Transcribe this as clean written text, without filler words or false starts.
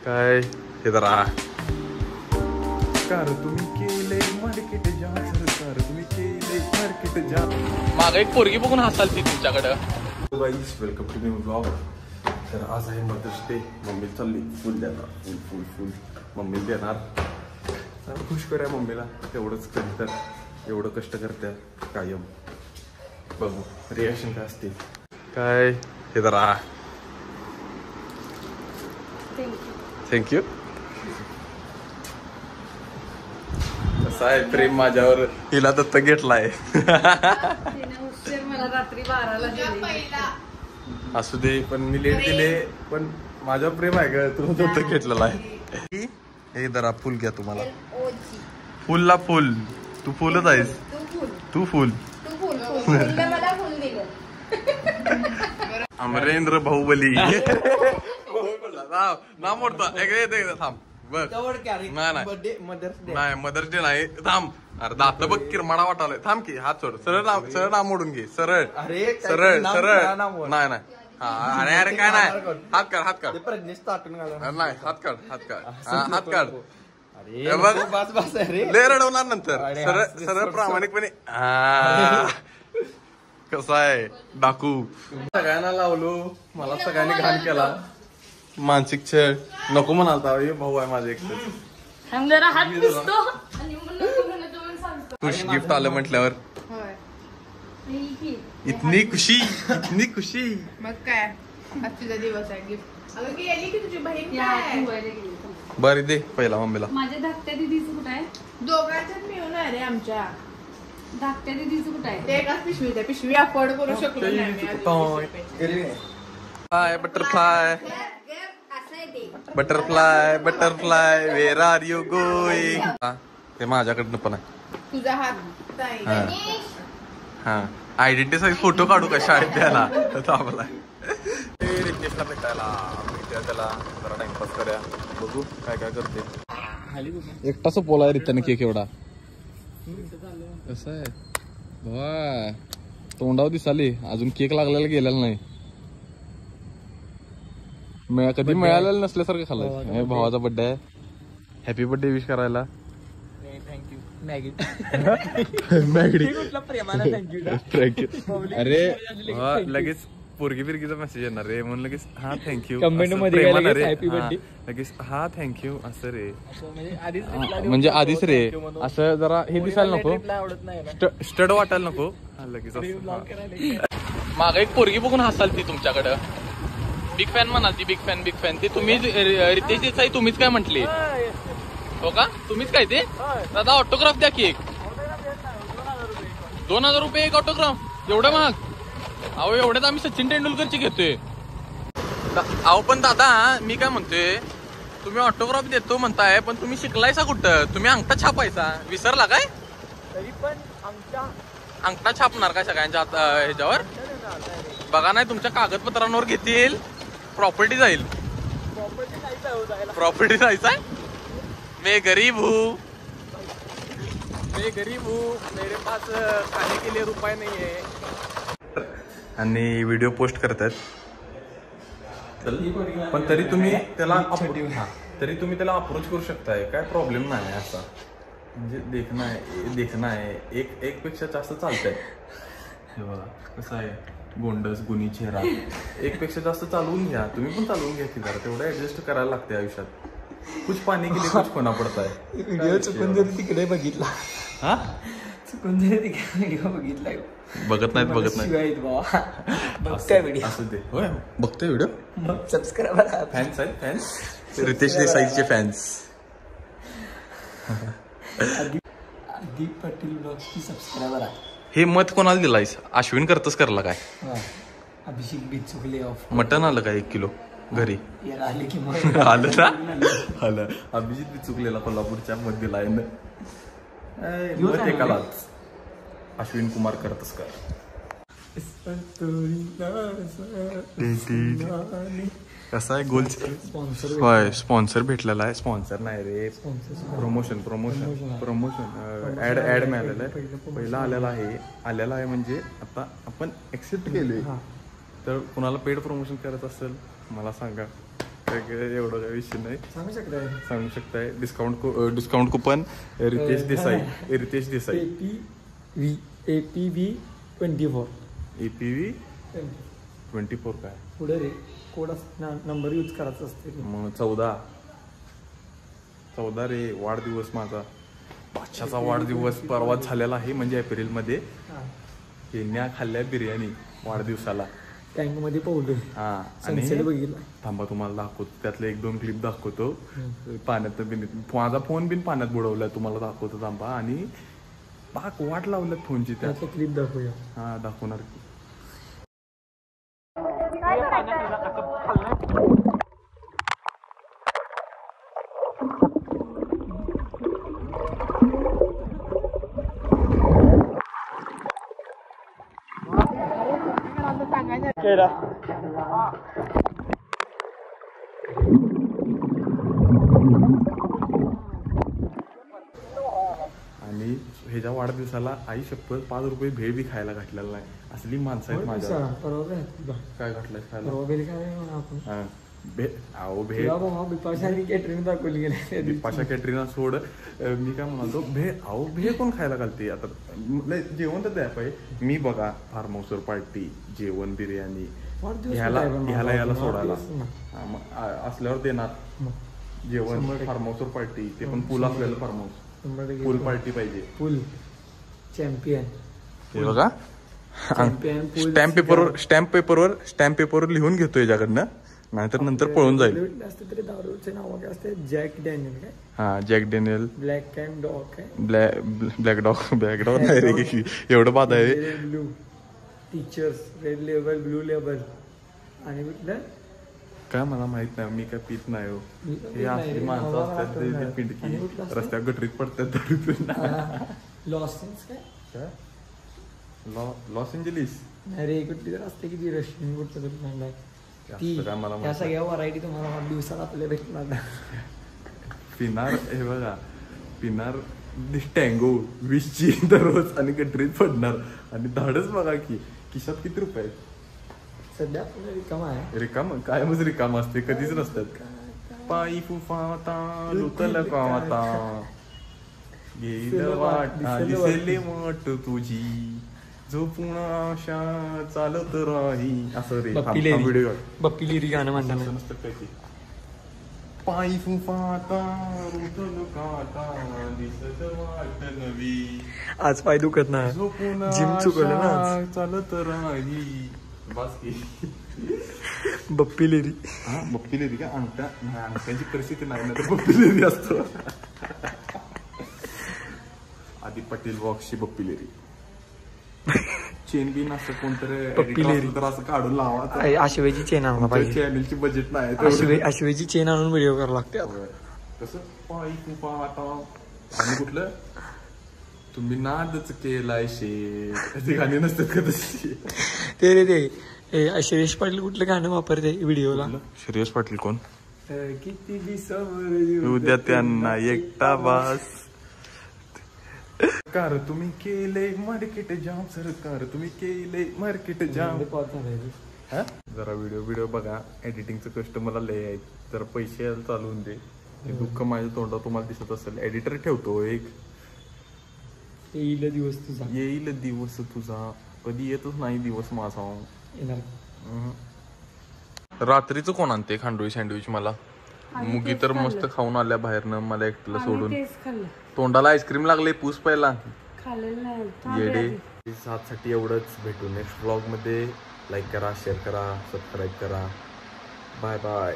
काय हे जरा कार तुम्ही केले मार्केट जा सरकार तुम्ही केले मार्केट जा. मागे एक पोरगी बघून हसाल ती तुमच्याकडं. गाईस वेलकम टू न्यू व्लॉग. तर आज आहे मदर्स डे. मम्मी चालली फुल देणार फुल फुल फुल मम्मी देणार. तर खुश करूया मम्मीला तेवढंच कधी तर एवढं कष्ट करते कायम. बघू रिॲक्शन काय असते. काय हे जरा थँक्यू. कसं आहे प्रेम माझ्यावर हिला दत्त घेतलाय. मला रात्री 12ला असू दे पण मी लेट दिले पण माझ्यावर प्रेम आहे का तुला दत्त घेतलेला आहे. हे जरा फुल घ्या तुम्हाला. फुलला फुल तू फुलच आहेस. तू फुल अमरेंद्र बाहुबली ना मोडता थांब बघ. नाही मदर्स डे नाही थांब. अरे दात बघ किरमाडा वाटायला. थांब की हात सोड. सरळ नाम मोडून घे. सरळ सरळ सरळ नाही नाही. अरे अरे काय नाही. हात काढ हात काढ. नाही हात काढ हात काढ हात काढ. लय रडवणार नंतर. सरळ सरळ प्रामाणिकपणे. कसं आहे डाकू. सगळ्यांना लावलो मला सगळ्यांनी घाण केला. मानसिक छळ नको म्हणालता. भाऊ आहे माझे एक खुश गिफ्ट आलं म्हटल्यावर इतनी खुशी इतनी खुशी. मग काय तुझा दिवस आहे. गिफ्ट गेली की तुझी बहीण बरी दे पहिला मम्मीला. माझ्या धाकट्या दिदीचं कुठं आहे. दोघांच्यात मिळून आहे रे. आमच्या धाकट्या दिदीचं कुठं आहे. ते एकाच पिशवीत आहे. पिशवी अफोर्ड करू शकलो नाही. Hi butterfly butterfly butterfly where are you going. ते माझ्याकडनं पण आहे. तुझा हात हा आयडेंटिटी साईज फोटो काढू का शाळेत द्यायला. थांबला रितेशला भेटायला भेटूया त्याला जरा टाइमपास करूया. बघू काय काय करते. एकटाच पोला रित्याने केक एवढा. कसं आहे वा तोंडावर दिसाली अजून केक लागलेला गेलेला नाही. कधी मिळालेलं नसल्यासारखं खाल्लंय. भावाचा बर्थडे आहे. हॅपी बर्थडे विश करायला. अरे लगेच पोरगी बिरगीचा मेसेज येणार रे म्हणून लगेच हा थँक्यू कमेंट मध्ये लगेच हा थँक्यू असं रे. म्हणजे आधीच रे असं जरा हे दिसायला नको. स्टड वाटायला नको. लगेच मागे एक पोरगी बघून हसाल ती तुमच्याकडं. बिग फॅन म्हणाल ती. Big fan big fan. ते तुम्हीच रितेश देसाई तुम्हीच काय म्हटले हो का. तुम्हीच काय ते दादा ऑटोग्राफ द्या की एक. 2000 रुपये एक ऑटोग्राफ. एवढं महाग. अहो एवढ्यात आम्ही सचिन तेंडुलकरची घेतोय. अहो पण दादा मी काय म्हणतोय तुम्ही ऑटोग्राफ देतो म्हणताय पण तुम्ही शिकलायसा कुठं. तुम्ही अंगठा छापायचा विसरला काय. तरी पण अंगठा छापणार काय सगळ्यांच्या ह्याच्यावर. बघा नाही तुमच्या कागदपत्रांवर घेतील. प्रॉपर्टी जाईल. प्रॉपर्टी जायचा. मैं गरीब हूँ मेरे पास खाने के लिए रुपये नहीं है. आणि व्हिडिओ पोस्ट करतात पण तरी तुम्ही त्याला अप्रोच करू शकताय. काय प्रॉब्लेम नाही असा. म्हणजे देखणं आहे एक पेक्षा जास्त चालतंय. कसं आहे गोंडस गुणी चेहरा एक पेक्षा जास्त चालवून घ्या. तुम्ही पण चालवून घ्या की जरा. तेवढं ऍडजस्ट करायला लागते आयुष्यात. कुछ पाणी गेली कुछ कोणा पडताय. व्हिडिओ चुकून जरी तिकडे बघितला. हा चुकून जरी तिकडे व्हिडिओ बघितला. बघत नाहीत बघताय व्हिडिओ. असू दे होय बघतोय व्हिडिओ. मग सबस्क्राईब फॅन्स आहेत. फॅन्स रितेश देसाईचे फॅन्स. दीप पाटील ब्लॉग्सची सबस्क्रायबर आहे. हे मत कोणाला दिलायस. अश्विन करतच करला काय. अभिषेक बिचुकले ऑफ मटन आलं का 1 किलो घरी. आले की आलं ना आलं. अभिजित बिचुकलेला कोल्हापूरच्या मत दिलाय एकालाच. अश्विन कुमार करतच कर. कसा आहे गोल होय. स्पॉन्सर भेटलेला आहे. स्पॉन्सर नाही रे प्रमोशन ऍड मिळालेलं आहे. पहिला आलेला आहे म्हणजे आता आपण ऍक्सेप्ट केले. तर कुणाला पेड प्रमोशन करत असेल मला सांगा. एवढं काही विषय नाही, सांगू शकताय. Discount coupon Ritesh Desai. APV 24 APV 24 काय पुढे रे कोड नंबर यूज करायचा असते. मग 14 रे. वाढदिवस माझा, बादशाचा वाढदिवस परवा झालेला आहे, म्हणजे एप्रिलमध्ये. यांनी खाल्ल्या बिर्याणी वाढदिवसाला टँक मध्ये पोहलो. हा, आणि थांबा तुम्हाला दाखवतो, त्यातले 1-2 क्लिप दाखवतो. पाण्यात माझा फोन बिन पाण्यात बुडवलाय, तुम्हाला दाखवतो थांबा. आणि पाक वाट लावल्यात फोनची, त्यातलं क्लिप दाखवूया. हा दाखवणार. आणि ह्याच्या वाढदिवसाला आई शपथ 5 रुपये भेळ बी खायला घातलेला नाही. असली माणसं आहेत माझ्या. काय घातलंय खायला? बिपाशा कॅटरीना सोड. मी काय म्हणालो, भेळ कोण खायला घालते आता? जेवण तर द्या पाहिजे. मी बघा फार्म हाऊसवर पार्टी, जेवण, बिर्याणी, ह्याला सोडायला असल्यावर देणार जेवण. फार्म हाऊसवर पार्टी, ते पण पूल असलेलं फार्म हाऊस. पूल पार्टी पाहिजे. पूल चॅम्पियन. हे बघा स्टॅम्प पेपरवर लिहून घेतो याच्याकडनं, नाहीतर नंतर पळून जाईल. दारूचे नाव काय असते? जॅक डॅनियल काय? हा, jack Daniel. Black and dog काय? ब्लॅक डॉग नाही रे, एवढं बाद आहे. Blue teachers, red label, blue label. आणि कुठलं काय मला माहित नाही, मी काय पित नाही. हे असली माणसं असतात पिंडकी रस्त्यावर गटरीत पडतात. लॉस एंजलिस अरे कुठली तर असते की रशियन कुठलं त्या सगळ्या व्हरायटी तुम्हाला वाढदिवसाला आपल्या भेटणार. पिनार, हे बघा पिनार टँगो 20ची दररोज, आणि गटरीत पडणार. आणि धाडच बघा की खिशात किती रुपये आहेत सध्या. रिकाम आहे. रिकाम कायमच रिकाम असते, कधीच नसतात. पायी फुफाता लुतल काता गेलं वाटा दिसेले वाट तुझी, झोपून आशा चालत राही. असं रे व्हिडिओ बप्पी गाणं म्हणतात नसतं काय ते. पायी फुफाता लुतल काता दिसत वाट नवी, आज पाय दुखत नाही, झोपून जिम चुकवलं ना, चालत राही. बप्पी लेरी. हा, बप्पी लेरी का? अंगठ्याची परिस्थिती नाही ना, तर बप्पी लेरी असतो. आदिप पाटील वॉक्सची बप्पी लेरी. चेन बिन असं कोणतरी तर असं काढून लावा. आशवेची चेन आणला पाहिजे. चॅनलची बजेट नाही, आशवेची चेन आणून व्हिडिओ करावं लागते. कसं पायी खूप आता. आणि कुठलं तुम्ही नादच केलाय शे, ते गाणी नसतात का तशी? ते रे ते श्रेयश पाटील कुठलं गाणं वापरते व्हिडिओला? श्रेयश पाटील कोण? किती दिवसावर उद्या त्यांना एकटा बास. सरकार तुम्ही केले मार्केट जाम, सरकार तुम्ही केले मार्केट जाम. जरा व्हिडिओ बघा, एडिटिंगचं कष्ट मला लय आहे. जरा पैसे चालवून दे. दुःख माझ्या तोंडात तुम्हाला दिसत असेल. एडिटर ठेवतो एक. येईल दिवस तुझा, कधी येतच नाही दिवस माझा. रात्रीचं कोण आणते खांडोळी सँडविच? मला मुगी तर मस्त खाऊन आल्या बाहेरनं, मला एकटीला सोडून. तोंडाला आईस्क्रीम लागले, पूस पहिला येडे. साथसाठी एवढंच. भेटू नेक्स्ट व्लॉग मध्ये. लाईक करा, शेअर करा, सबस्क्राईब करा. Bye bye.